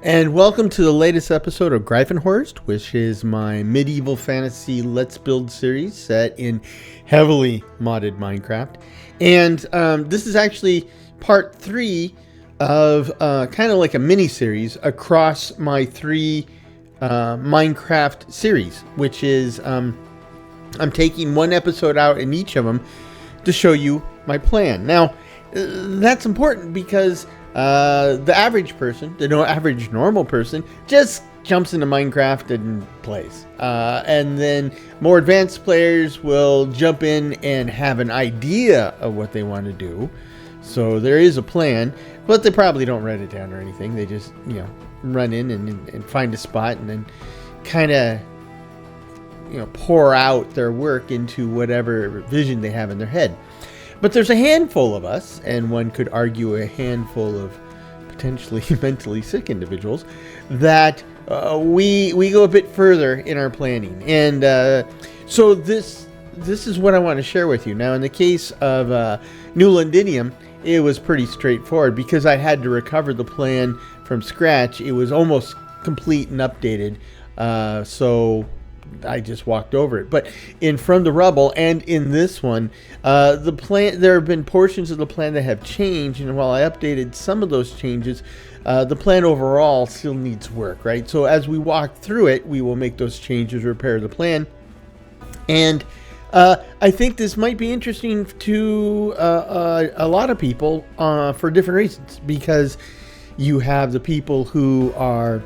And welcome to the latest episode of Greifenhorst, which is my medieval fantasy Let's Build series set in heavily modded Minecraft. And this is actually part 3 of kind of like a mini-series across my 3 Minecraft series, which is I'm taking one episode out in each of them to show you my plan. Now, that's important because the average person, the average normal person, just jumps into Minecraft and plays. And then more advanced players will jump in and have an idea of what they want to do. So there is a plan, but they probably don't write it down or anything. They just, run in and find a spot and then kind of, pour out their work into whatever vision they have in their head. But there's a handful of us, and one could argue a handful of potentially mentally sick individuals, that we go a bit further in our planning. And so this is what I want to share with you. Now, in the case of New Londinium, it was pretty straightforward because I had to recover the plan from scratch. It was almost complete and updated, so I just walked over it. But in From the Rubble and in this one, the plan, there have been portions of the plan that have changed, and while I updated some of those changes, the plan overall still needs work, right? So as we walk through it, we will make those changes, repair the plan. And I think this might be interesting to a lot of people for different reasons, because you have the people who are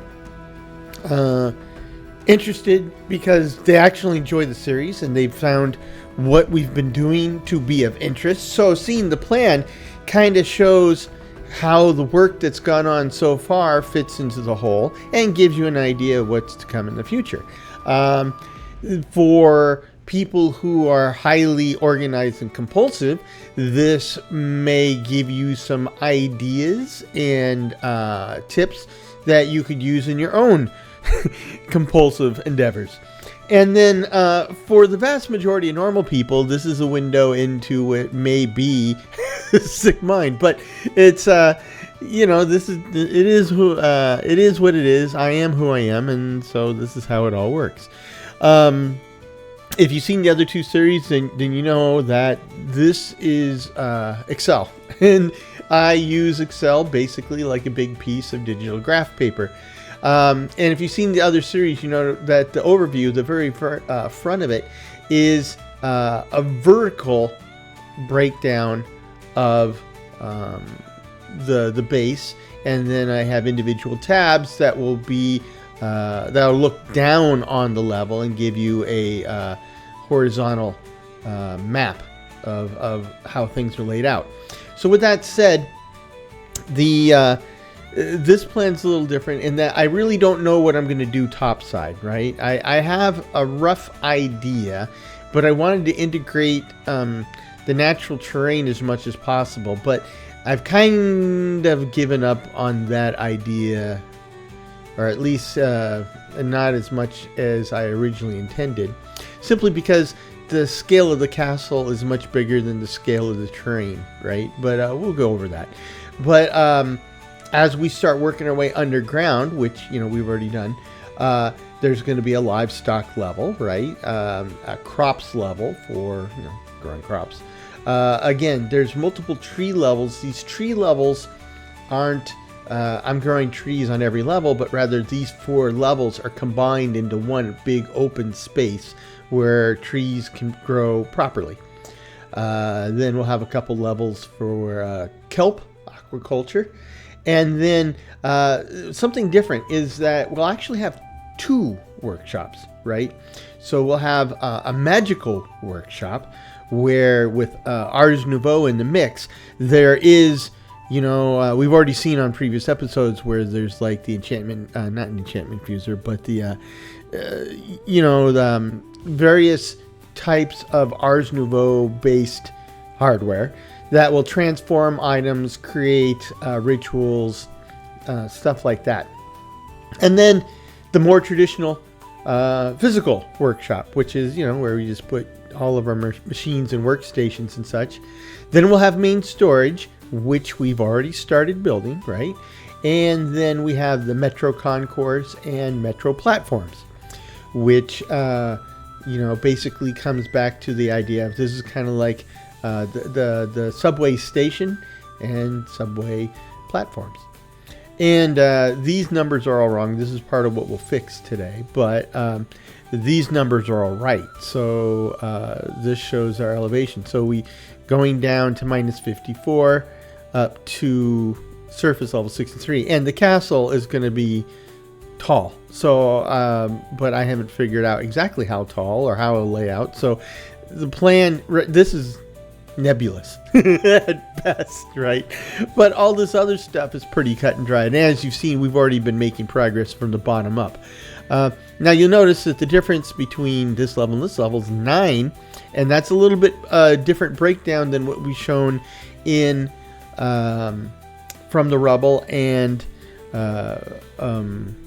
interested because they actually enjoy the series and they've found what we've been doing to be of interest. So seeing the plan kind of shows how the work that's gone on so far fits into the whole and gives you an idea of what's to come in the future. For people who are highly organized and compulsive, this may give you some ideas and tips that you could use in your own compulsive endeavors. And then for the vast majority of normal people, this is a window into what may be a sick mind. But it's it is what it is. I am who I am, and so this is how it all works. If you've seen the other 2 series, then you know that this is Excel, and I use Excel basically like a big piece of digital graph paper. And if you've seen the other series, you know that the overview, the very front of it, is a vertical breakdown of the base, and then I have individual tabs that will be that'll look down on the level and give you a horizontal map of how things are laid out. So with that said, this plan's a little different in that I really don't know what I'm going to do topside, right? I have a rough idea, but I wanted to integrate the natural terrain as much as possible. But I've kind of given up on that idea, or at least not as much as I originally intended, simply because the scale of the castle is much bigger than the scale of the terrain, right? But we'll go over that. But as we start working our way underground, which we've already done, there's going to be a livestock level, right? A crops level for growing crops. Again, there's multiple tree levels. These tree levels aren't I'm growing trees on every level, but rather these 4 levels are combined into one big open space where trees can grow properly. Then we'll have a couple levels for kelp aquaculture. And then something different is that we'll actually have 2 workshops, right? So we'll have a magical workshop where with Ars Nouveau in the mix, there is, we've already seen on previous episodes where there's like the enchantment, not an enchantment fuser, but the, the various types of Ars Nouveau based hardware that will transform items, create rituals, stuff like that. And then the more traditional physical workshop, which is, where we just put all of our machines and workstations and such. Then we'll have main storage, which we've already started building, right? And then we have the Metro Concourse and Metro Platforms, which, basically comes back to the idea of this is kind of like the subway station and subway platforms. And these numbers are all wrong. This is part of what we'll fix today, but these numbers are all right. So this shows our elevation. So we going down to minus 54 up to surface level 63, and the castle is going to be tall. So, but I haven't figured out exactly how tall or how it'll lay out. So the plan, this is nebulous at best, right? But all this other stuff is pretty cut and dry. And as you've seen, we've already been making progress from the bottom up. Now you'll notice that the difference between this level and this level is 9, and that's a little bit different breakdown than what we've shown in From the Rubble and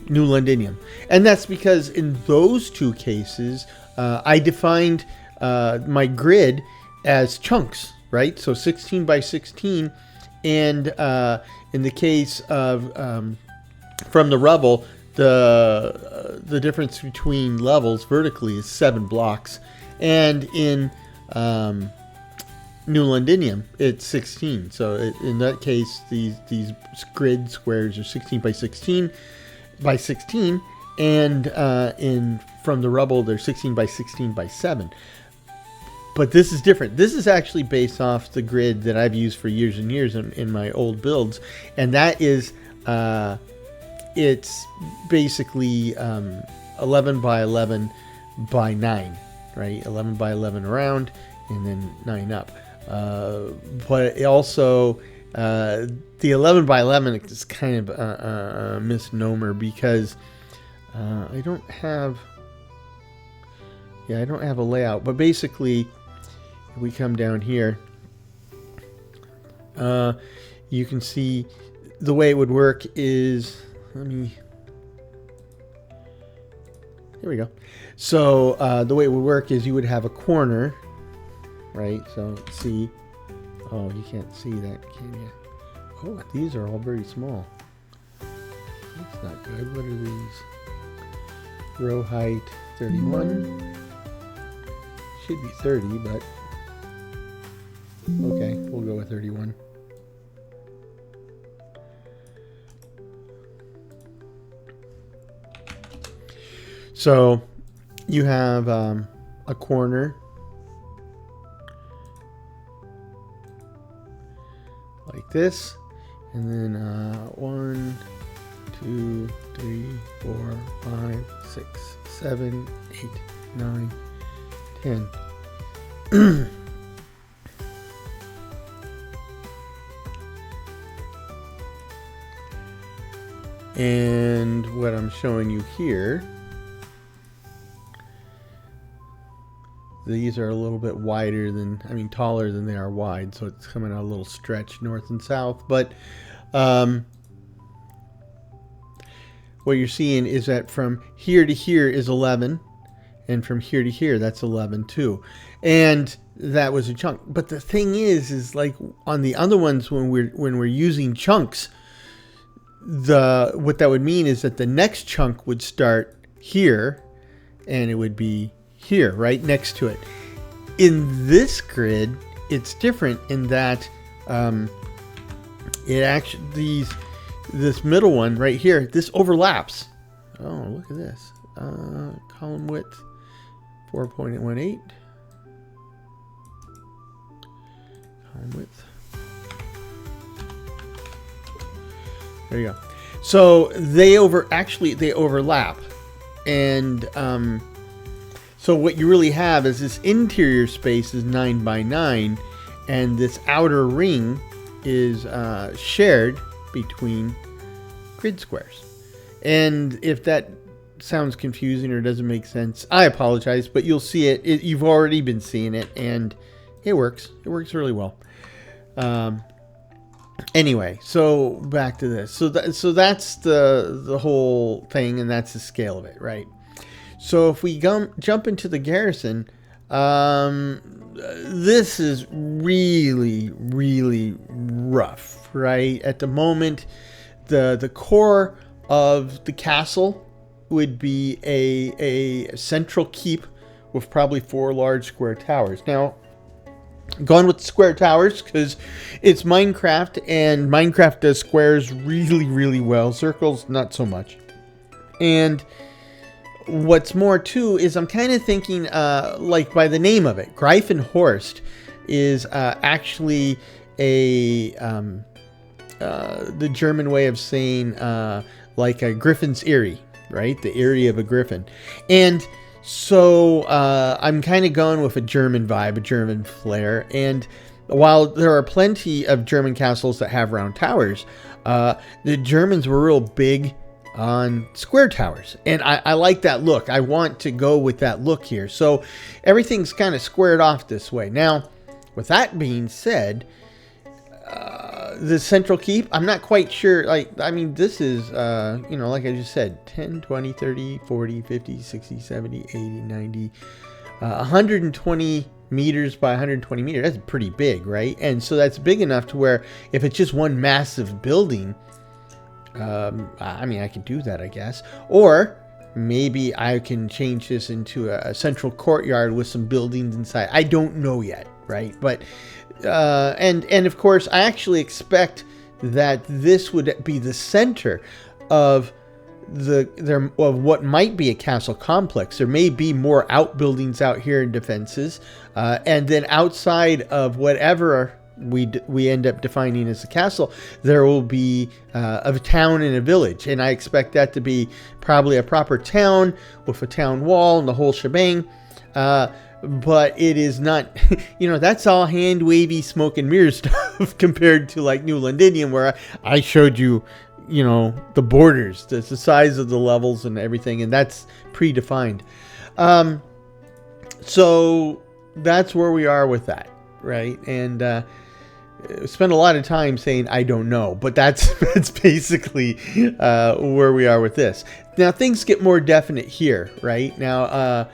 New Londinium. And that's because in those two cases, I defined my grid as chunks, right? So 16 by 16, and in the case of From the Rubble, the difference between levels vertically is 7 blocks, and in New Londinium it's 16. So in that case, these grid squares are 16 by 16 by 16, and in From the Rubble they're 16 by 16 by 7. But this is different. This is actually based off the grid that I've used for years and years in my old builds, and that is it's basically 11 by 11 by 9, right? 11 by 11 around, and then 9 up. But it also the 11 by 11 is kind of a misnomer, because I don't have a layout. But basically, if we come down here, you can see the way it would work is, here we go. So the way it would work is you would have a corner, right? So see, oh, you can't see that, can you? Oh, these are all very small. That's not good. What are these? Row height 31. Should be 30, but okay, we'll go with 31. So you have a corner like this, and then 1, 2, 3, 4, 5, 6, 7, 8, 9, 10. And what I'm showing you here, these are a little bit wider than, taller than they are wide, so it's coming out a little stretch north and south. But what you're seeing is that from here to here is 11, and from here to here, that's 11 too. And that was a chunk. But the thing is like on the other ones, when we're using chunks, what that would mean is that the next chunk would start here, and it would be here, right next to it. In this grid, it's different in that it actually, this middle one right here, this overlaps. Oh, look at this. Column width 4.18. Column width. There you go. So they overlap, and so what you really have is this interior space is 9 by 9, and this outer ring is shared between grid squares. And if that sounds confusing or doesn't make sense, I apologize, but you'll see it. You've already been seeing it, and it works. It works really well. Anyway, so back to this. So that's the whole thing, and that's the scale of it, right? So if we jump into the garrison, this is really, really rough, right? At the moment, the core of the castle would be a central keep with probably 4 large square towers. Now, going with square towers because it's Minecraft, and Minecraft does squares really, really well. Circles, not so much. And what's more too is I'm kind of thinking, like by the name of it, Greifenhorst is actually the German way of saying like a griffin's eyrie, right? The eyrie of a griffin. And so I'm kind of going with a German vibe, a German flair. And while there are plenty of German castles that have round towers, the Germans were real big on square towers. And I like that look. I want to go with that look here. So everything's kind of squared off this way. Now, with that being said, the central keep, I'm not quite sure. Like, I mean, this is, you know, like I just said, 10, 20, 30, 40, 50, 60, 70, 80, 90, 120 meters by 120 meters. That's pretty big, right? And so that's big enough to where if it's just one massive building, I mean, I can do that, I guess. Or maybe I can change this into a central courtyard with some buildings inside. I don't know yet, right? But and of course, I actually expect that this would be the center of of what might be a castle complex. There may be more outbuildings out here and defenses, and then outside of whatever we end up defining as a castle, there will be a town and a village, and I expect that to be probably a proper town with a town wall and the whole shebang. But it is not, you know, that's all hand wavy smoke and mirror stuff compared to like New Londinium, where I showed you, you know, the borders, the size of the levels and everything, and that's predefined. So that's where we are with that, right? And spend a lot of time saying I don't know, but that's basically where we are with this. Now things get more definite here, right? Now,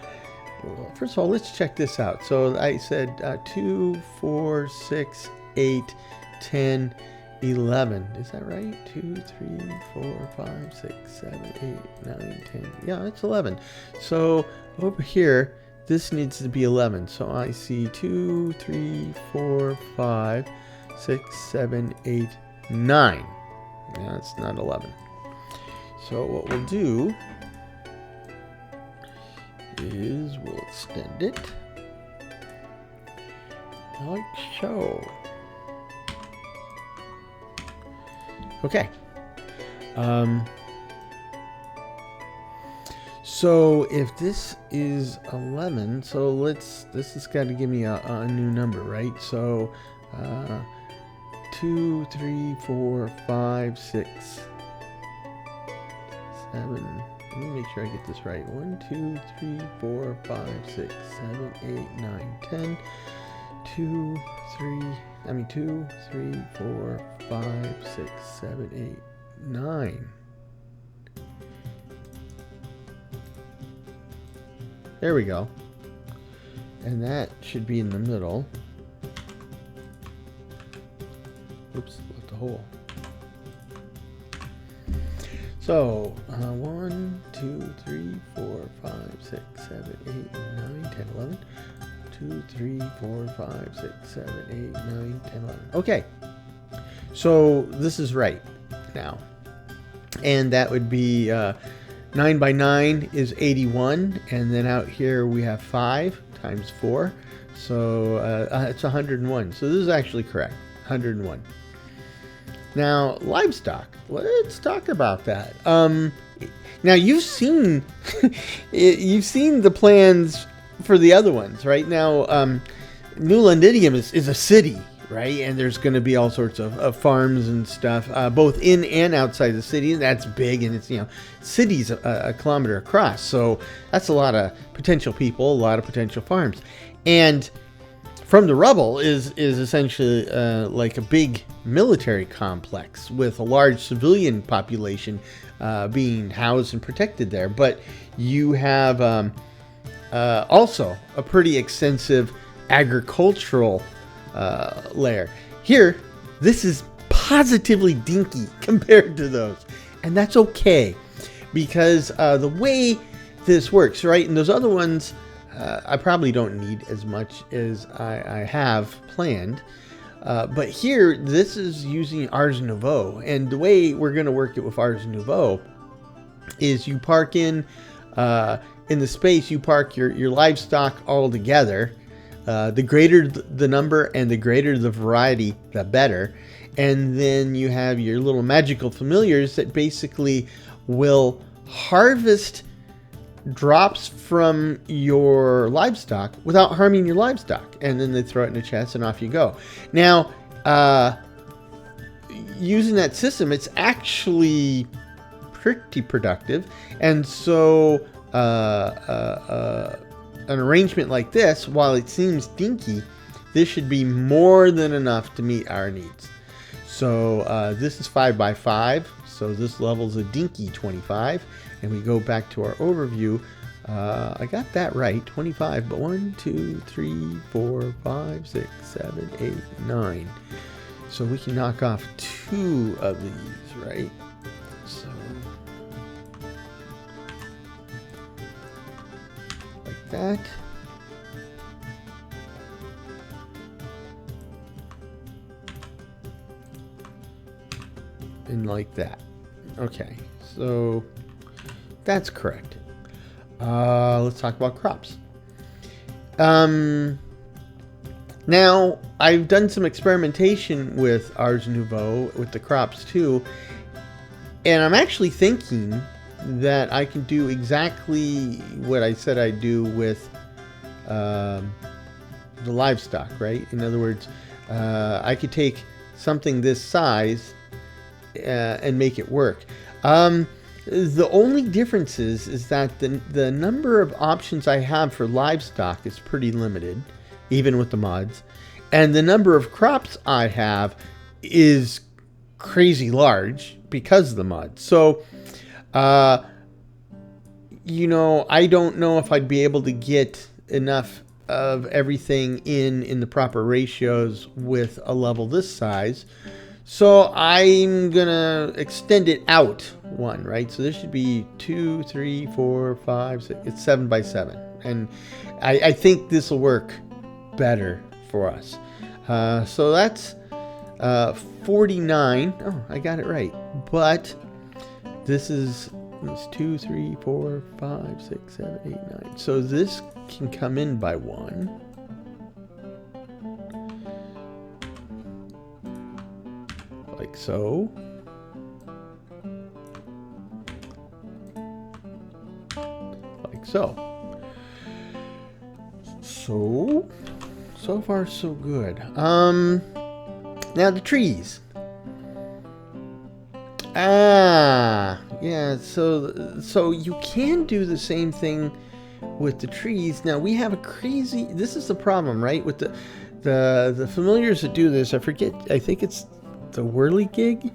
first of all, let's check this out. So I said 2, 4, 6, 8, 10, 11. Is that right? 2, 3, 4, 5, 6, 7, 8, 9, 10. Yeah, it's 11. So over here, this needs to be 11. So I see 2, 3, 4, 5, 6, 7, 8, 9. Yeah, it's not 11. So what we'll do is we'll extend it like so. Okay. So if this is 11, so this has got to give me a new number, right? So 2, 3, 4, 5, 6, 7. Let me make sure I get this right. 1, 2, 3, 4, 5, 6, 7, 8, 9, 10. 2, 3, 4, 5, 6, 7, 8, 9. There we go. And that should be in the middle. Oops, left a hole. So, 1, 2, 3, 4, 5, 6, 7, 8, 9, 10, 11. 2, 3, 4, 5, 6, 7, 8, 9, 10, 11. Okay. So, this is right now. And that would be 9 by 9 is 81. And then out here we have 5 times 4. So, it's 101. So, this is actually correct. 101. Now, livestock. Let's talk about that. Now you've seen the plans for the other ones, right? Now, New Londinium is a city, right? And there's going to be all sorts of farms and stuff, both in and outside the city. And that's big, and it's, you know, city's a kilometer across, so that's a lot of potential people, a lot of potential farms, and from the rubble is essentially like a big military complex with a large civilian population being housed and protected there. But you have also a pretty extensive agricultural layer. Here, this is positively dinky compared to those. And that's okay, because the way this works, right? And those other ones, I probably don't need as much as I have planned. But here, this is using Ars Nouveau. And the way we're going to work it with Ars Nouveau is you park in the space, you park your livestock all together. The greater the number and the greater the variety, the better. And then you have your little magical familiars that basically will harvest drops from your livestock without harming your livestock. And then they throw it in a chest and off you go. Now, using that system, it's actually pretty productive. And so an arrangement like this, while it seems dinky, this should be more than enough to meet our needs. So this is 5x5, so this level's a dinky 25. And we go back to our overview. I got that right, 25, but 1, 2, 3, 4, 5, 6, 7, 8, 9. So we can knock off 2 of these, right? So like that. And like that. Okay, so that's correct. Let's talk about crops. Now, I've done some experimentation with Ars Nouveau, with the crops too, and I'm actually thinking that I can do exactly what I said I'd do with the livestock, right? In other words, I could take something this size and make it work. The only difference is that the number of options I have for livestock is pretty limited, even with the mods. And the number of crops I have is crazy large because of the mods. So, you know, I don't know if I'd be able to get enough of everything in the proper ratios with a level this size. So I'm gonna extend it out one, right? So this should be 2, 3, 4, 5, 6. It's 7x7, and I think this will work better for us. So that's 49. Oh, I got it right. But this is 2, 3, 4, 5, 6, 7, 8, 9. So this can come in by 1. Like so. Like so. So far so good. Now the trees. Yeah, so you can do the same thing with the trees. Now we have a crazy, this is the problem, right? With the familiars that do this, I think it's the whirligig,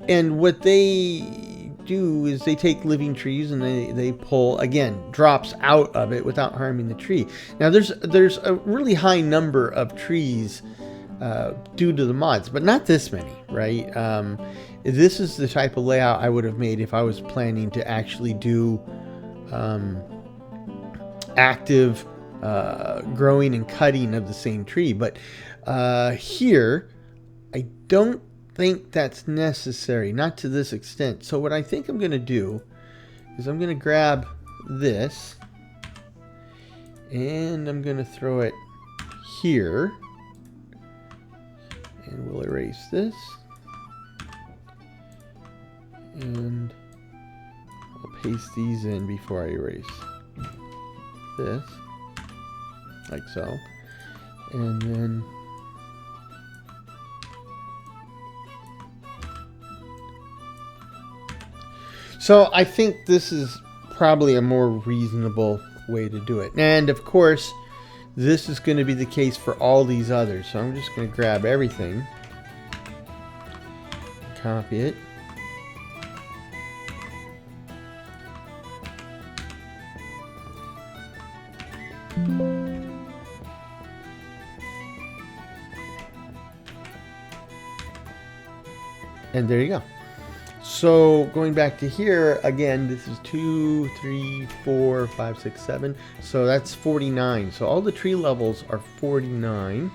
and what they do is they take living trees and they pull, again, drops out of it without harming the tree. Now there's a really high number of trees due to the mods, but not this many, right? This is the type of layout I would have made if I was planning to actually do active growing and cutting of the same tree. But here, I don't think that's necessary, not to this extent. So what I think I'm going to do is I'm going to grab this and I'm going to throw it here, and we'll erase this, and I'll paste these in before I erase this, like so, and then so I think this is probably a more reasonable way to do it. And of course, this is going to be the case for all these others. So I'm just going to grab everything, copy it, And there you go. So going back to here again, this is 2, 3, 4, 5, 6, 7. So that's 49. So all the tree levels are 49.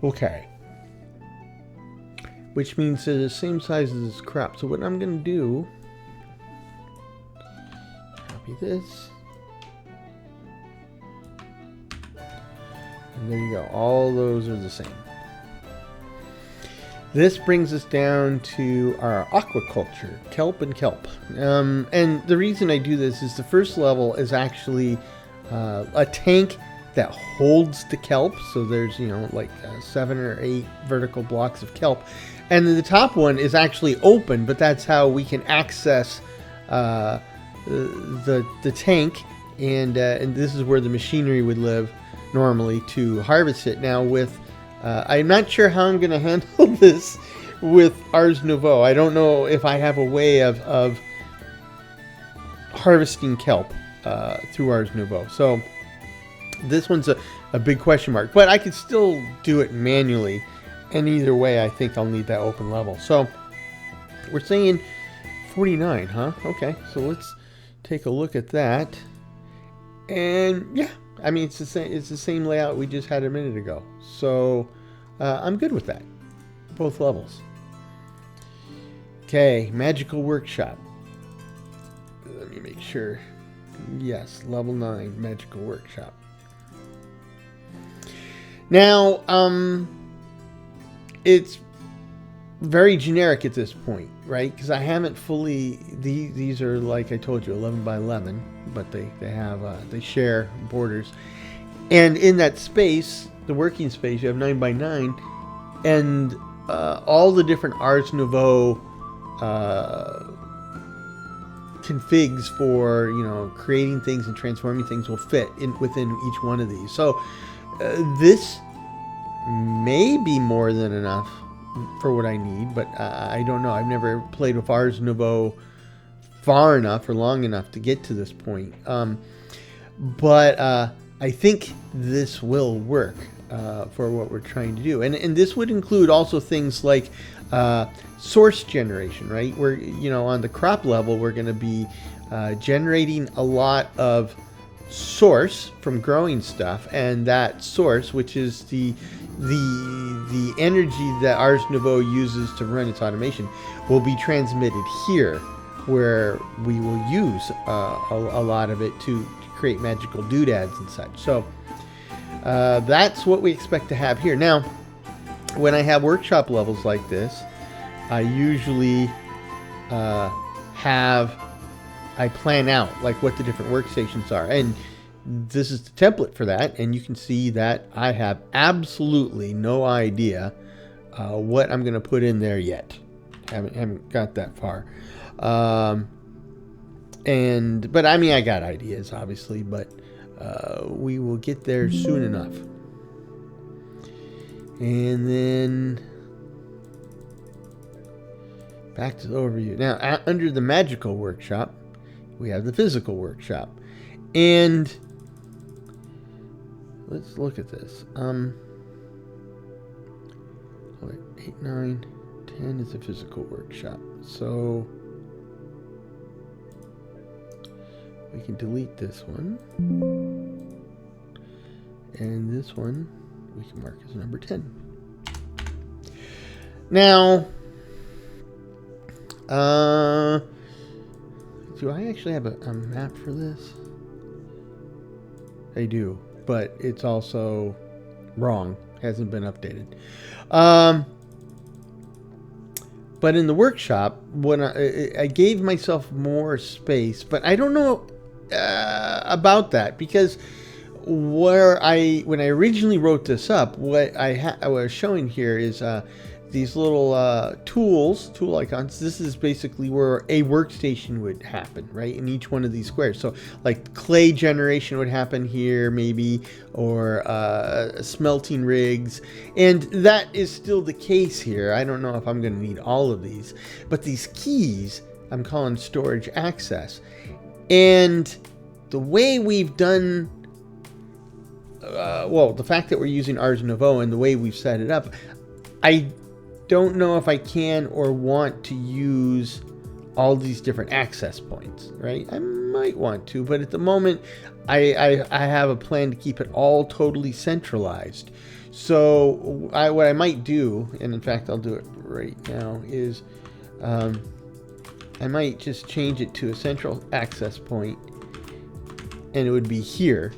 Okay. Which means they're the same size as this crop. So what I'm going to do, copy this. And there you go. All those are the same. This brings us down to our aquaculture, kelp and kelp. And the reason I do this is the first level is actually a tank that holds the kelp. So there's, like 7 or 8 vertical blocks of kelp. And the top one is actually open, but that's how we can access the tank. And this is where the machinery would live normally to harvest it. Now with I'm not sure how I'm going to handle this with Ars Nouveau. I don't know if I have a way of harvesting kelp through Ars Nouveau. So this one's a big question mark. But I could still do it manually. And either way, I think I'll need that open level. So we're saying 49, huh? Okay, so let's take a look at that. And yeah. I mean, it's the same layout we just had a minute ago. So I'm good with that. Both levels. Okay, Magical Workshop. Let me make sure. Yes, level 9, Magical Workshop. Now, it's very generic at this point, right? Because I haven't fully. These are, like I told you, 11 by 11, but they share borders, and in that space, the working space, you have 9 by 9, and all the different Ars Nouveau configs for creating things and transforming things will fit within each one of these. So this may be more than enough for what I need, but I don't know. I've never played with Ars Nouveau far enough or long enough to get to this point. But I think this will work for what we're trying to do. And this would include also things like source generation, right? Where, on the crop level, we're going to be generating a lot of source from growing stuff, and that source, which is the energy that Ars Nouveau uses to run its automation, will be transmitted here, where we will use a lot of it to create magical doodads and such. So that's what we expect to have here. Now, when I have workshop levels like this, I usually I plan out like what the different workstations are, and this is the template for that, and you can see that I have absolutely no idea what I'm going to put in there yet. Haven't got that far. But I mean, I got ideas, obviously, but we will get there soon enough. And then back to the overview. Now, under the magical workshop, we have the physical workshop. And let's look at this. 8, 9, 10 is a physical workshop. So we can delete this one. And this one we can mark as number 10. Now, do I actually have a map for this? I do, but it's also wrong. Hasn't been updated. But in the workshop, when I gave myself more space, but I don't know about that, because when I originally wrote this up, what I was showing here is these little tool icons. This is basically where a workstation would happen, right, in each one of these squares. So like clay generation would happen here maybe, or smelting rigs, and that is still the case here. I don't know if I'm going to need all of these, but these keys I'm calling storage access. And the way we've done, the fact that we're using Ars Nouveau and the way we've set it up, I don't know if I can or want to use all these different access points, right? I might want to, but at the moment, I have a plan to keep it all totally centralized. So what I might do, and in fact I'll do it right now, is I might just change it to a central access point, and it would be here,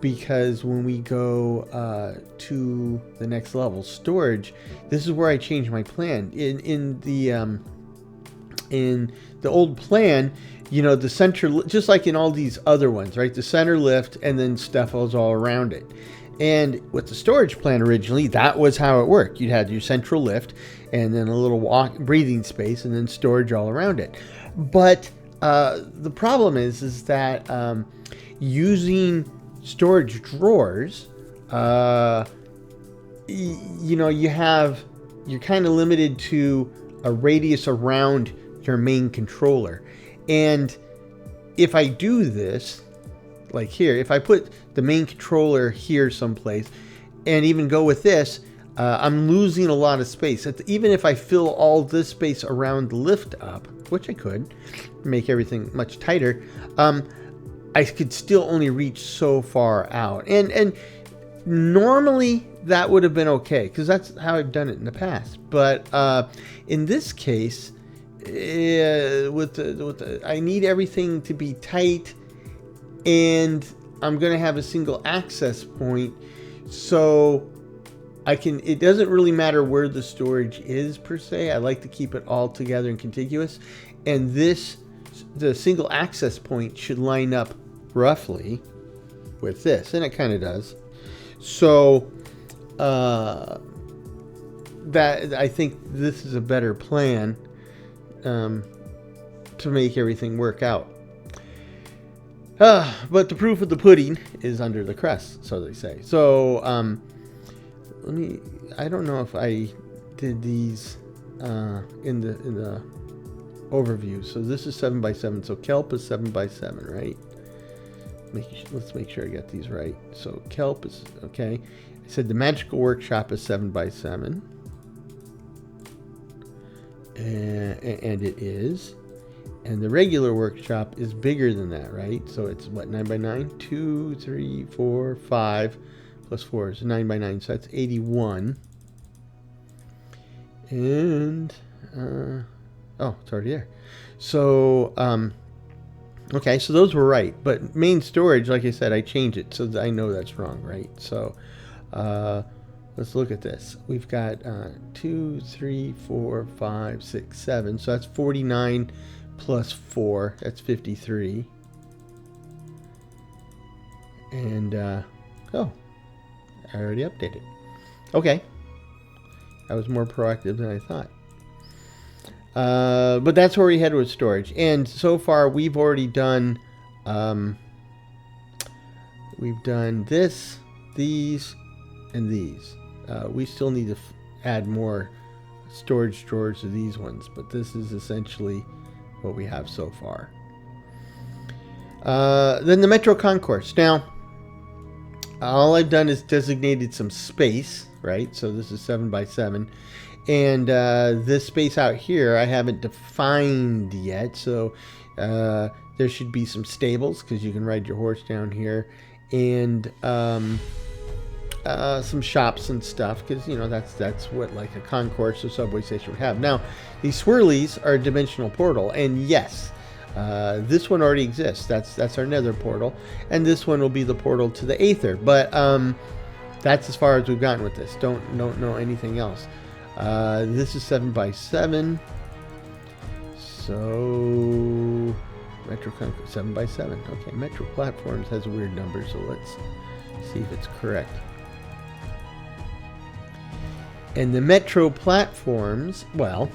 because when we go to the next level, storage, this is where I change my plan. In the old plan, you know, the center, just like in all these other ones, right? The center lift and then stuff was all around it. And with the storage plan originally, that was how it worked. You'd have your central lift and then a little breathing space and then storage all around it. But the problem is that using storage drawers, you know, you're kind of limited to a radius around your main controller. And if I do this, like here, if I put the main controller here someplace and even go with this, I'm losing a lot of space. Even if I fill all this space around the lift up, which I could make everything much tighter, I could still only reach so far out. And normally that would have been okay, because that's how I've done it in the past. But in this case, I need everything to be tight, and I'm going to have a single access point, so it doesn't really matter where the storage is per se. I like to keep it all together and contiguous, and the single access point should line up roughly with this, and it kind of does. So that I think this is a better plan to make everything work out. But the proof of the pudding is under the crust, so they say. So I don't know if I did these in the overview. So this is 7x7. So Kelp is 7x7, right? Let's make sure I got these right. So Kelp is okay. I said the Magical Workshop is 7x7. And it is. And the regular workshop is bigger than that, right? So it's what, 9x9? 2, 3, 4, 5 plus 4 is 9x9. So that's 81. And it's already there. So okay, so those were right. But main storage, like I said, I changed it so that I know that's wrong, right? So let's look at this. We've got 2, 3, 4, 5, 6, 7. So that's 49 plus 4. That's 53. And, I already updated. Okay. I was more proactive than I thought. But that's where we head with storage. And so far, we've already done, this, these, and these. We still need to add more storage drawers to these ones, but this is essentially what we have so far. Then the Metro Concourse. Now, all I've done is designated some space, right? So this is 7x7. And this space out here, I haven't defined yet. So there should be some stables, because you can ride your horse down here. And some shops and stuff, because you know that's what like a concourse or subway station would have. Now, these swirlies are a dimensional portal, and yes, this one already exists. That's our nether portal, and this one will be the portal to the Aether. But that's as far as we've gotten with this. Don't know anything else. This is 7x7. So Metro Concourse 7x7. Okay, Metro Platforms has a weird number, so let's see if it's correct. And the Metro Platforms, well,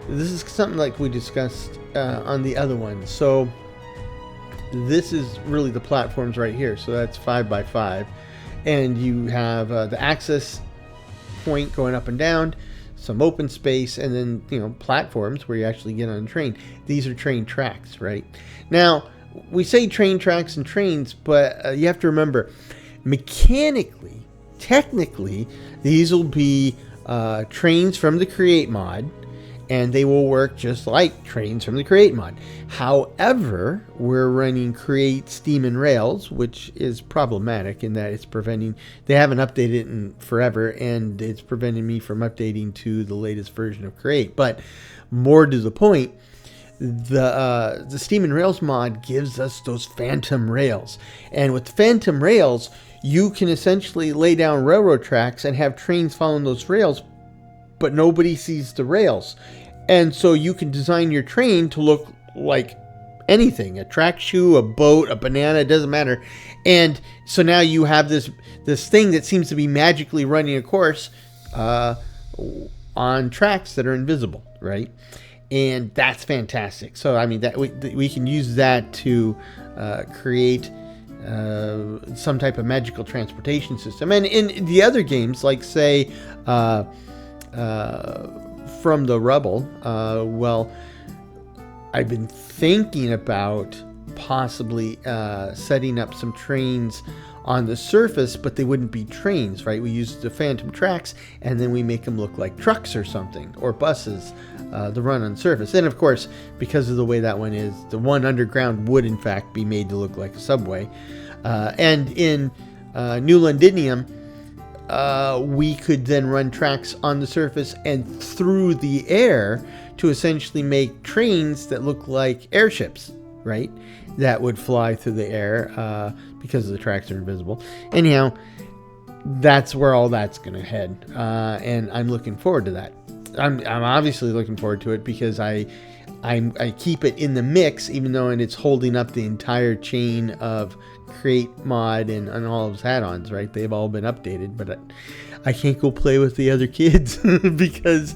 this is something like we discussed on the other one. So this is really the platforms right here. So that's 5x5. And you have the access point going up and down, some open space, and then, you know, platforms where you actually get on a train. These are train tracks, right? Now, we say train tracks and trains, but you have to remember, mechanically, technically, these will be trains from the Create mod, and they will work just like trains from the Create mod. However, we're running Create Steam and Rails, which is problematic in that it's preventing, they haven't updated it in forever, and it's preventing me from updating to the latest version of Create. But more to the point, the Steam and Rails mod gives us those phantom rails. And with phantom rails, you can essentially lay down railroad tracks and have trains following those rails, but nobody sees the rails. And so you can design your train to look like anything, a track shoe, a boat, a banana, it doesn't matter. And so now you have this thing that seems to be magically running a course on tracks that are invisible, right? And that's fantastic. So I mean, that we can use that to create some type of magical transportation system. And in the other games, like say From the Rubble, well, I've been thinking about possibly setting up some trains on the surface, but they wouldn't be trains, right? We use the phantom tracks and then we make them look like trucks or something, or buses, the run on surface. And of course, because of the way that one is, the one underground would in fact be made to look like a subway. And in New Londinium, we could then run tracks on the surface and through the air to essentially make trains that look like airships, right? That would fly through the air because the tracks are invisible. Anyhow, that's where all that's going to head, and I'm looking forward to that. I'm obviously looking forward to it because I keep it in the mix, even though it's holding up the entire chain of Create mod and all of its add-ons, right? They've all been updated, but I can't go play with the other kids because,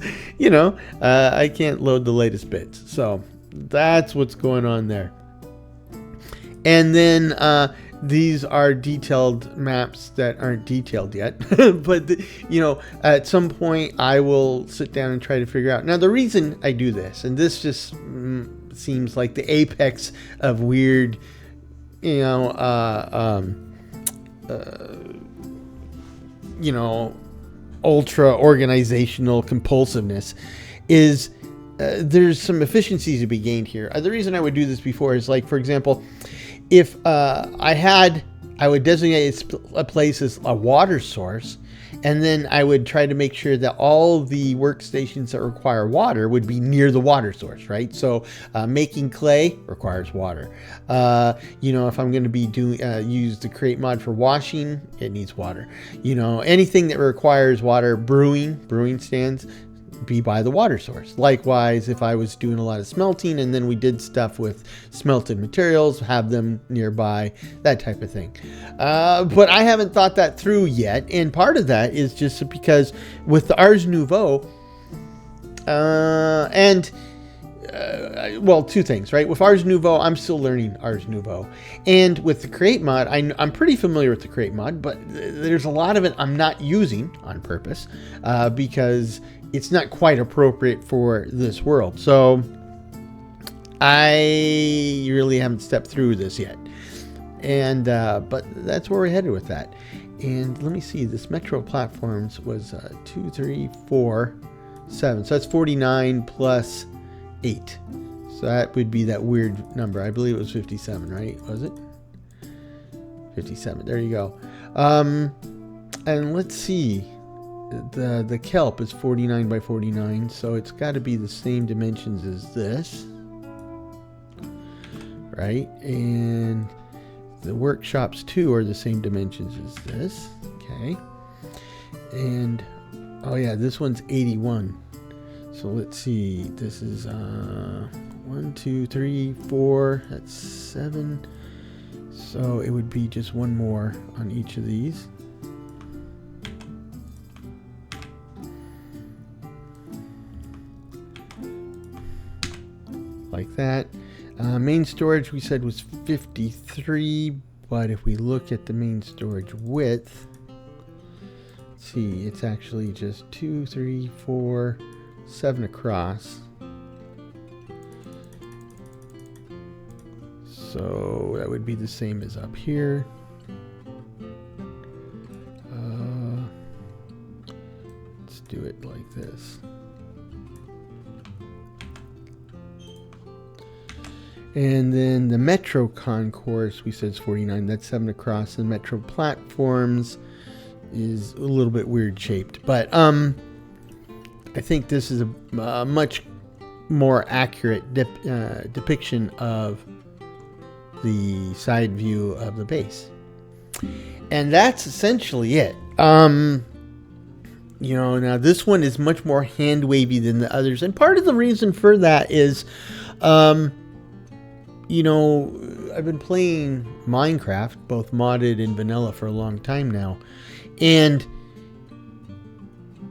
I can't load the latest bits. So that's what's going on there. And then these are detailed maps that aren't detailed yet. But, at some point I will sit down and try to figure out. Now, the reason I do this, and this just seems like the apex of weird, ultra organizational compulsiveness, is there's some efficiencies to be gained here. The reason I would do this before is, like, for example, if I would designate a place as a water source, and then I would try to make sure that all the workstations that require water would be near the water source, right? So making clay requires water. If I'm going to be use the Create mod for washing, it needs water. Anything that requires water, brewing stands, be by the water source. Likewise, if I was doing a lot of smelting and then we did stuff with smelted materials, have them nearby, that type of thing. But I haven't thought that through yet, and part of that is just because with the Ars Nouveau, two things, right? With Ars Nouveau, I'm still learning Ars Nouveau, and with the Create mod, I'm pretty familiar with the Create mod, but there's a lot of it I'm not using on purpose because it's not quite appropriate for this world. So I really haven't stepped through this yet. And but that's where we're headed with that. And let me see, this Metro Platforms was 2, 3, 4, 7. So that's 49 plus 8. So that would be that weird number. I believe it was 57, right? Was it? 57. There you go. And let's see. The Kelp is 49 by 49, so it's got to be the same dimensions as this, right? And the workshops too are the same dimensions as this. Okay. And oh yeah, this one's 81. So let's see. This is 1, 2, 3, 4. That's 7. So it would be just one more on each of these. Like that. Main storage we said was 53, but if we look at the main storage width, let's see, it's actually just 2, 3, 4, 7 across. So that would be the same as up here. Let's do it like this. And then the Metro Concourse, we said it's 49. That's 7 across. The Metro Platforms is a little bit weird shaped. But I think this is a much more accurate depiction of the side view of the base. And that's essentially it. Now this one is much more hand wavy than the others. And part of the reason for that is, I've been playing Minecraft, both modded and vanilla, for a long time now. And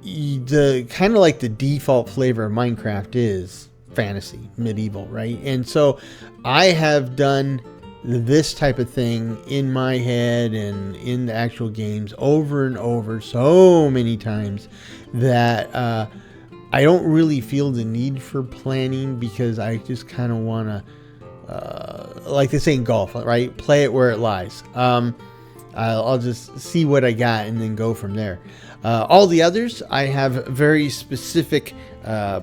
the kind of like the default flavor of Minecraft is fantasy, medieval, right? And so I have done this type of thing in my head and in the actual games over and over so many times that I don't really feel the need for planning, because I just kind of want to, like they say in golf, right? Play it where it lies. I'll just see what I got and then go from there. All the others, I have very specific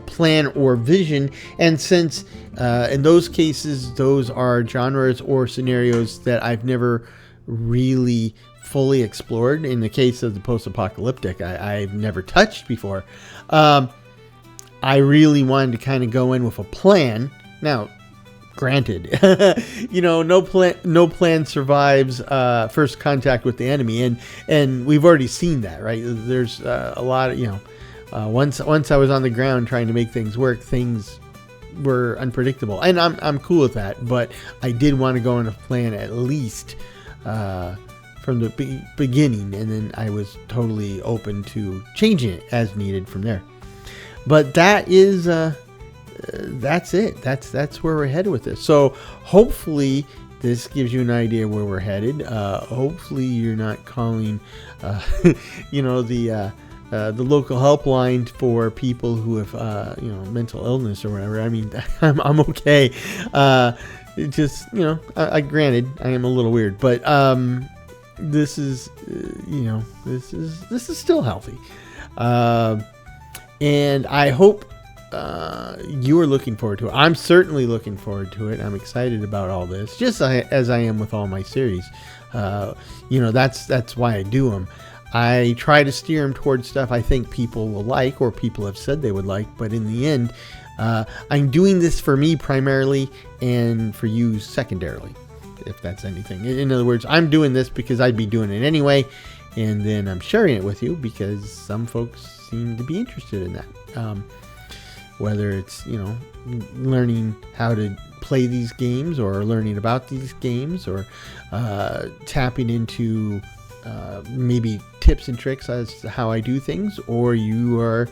plan or vision, and since in those cases those are genres or scenarios that I've never really fully explored, in the case of the post-apocalyptic, I've never touched before, I really wanted to kind of go in with a plan. Now, granted, no plan survives first contact with the enemy, and we've already seen that, right? There's a lot of, once I was on the ground trying to make things work, things were unpredictable, and I'm cool with that. But I did want to go on a plan at least from the beginning, and then I was totally open to changing it as needed from there. But that is that's it. That's where we're headed with this. So hopefully this gives you an idea where we're headed. Hopefully you're not calling, the local helpline for people who have, mental illness or whatever. I mean, I'm okay. Just, I granted I am a little weird, but this is, this is still healthy, and I hope you are looking forward to it. I'm certainly looking forward to it. I'm excited about all this, just as I am with all my series. That's why I do them. I try to steer them towards stuff I think people will like, or people have said they would like. But in the end, I'm doing this for me primarily, and for you secondarily, if that's anything. In other words, I'm doing this because I'd be doing it anyway, and then I'm sharing it with you because some folks seem to be interested in that. Whether it's, learning how to play these games, or learning about these games, or tapping into maybe tips and tricks as to how I do things, or you are,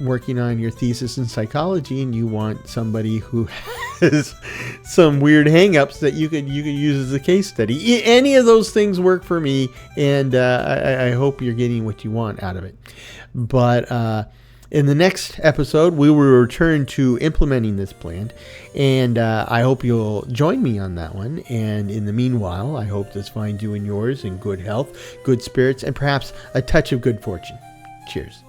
working on your thesis in psychology and you want somebody who has some weird hangups that you could use as a case study. Any of those things work for me, and I hope you're getting what you want out of it. But in the next episode, we will return to implementing this plan, and I hope you'll join me on that one. And in the meanwhile, I hope this finds you and yours in good health, good spirits, and perhaps a touch of good fortune. Cheers.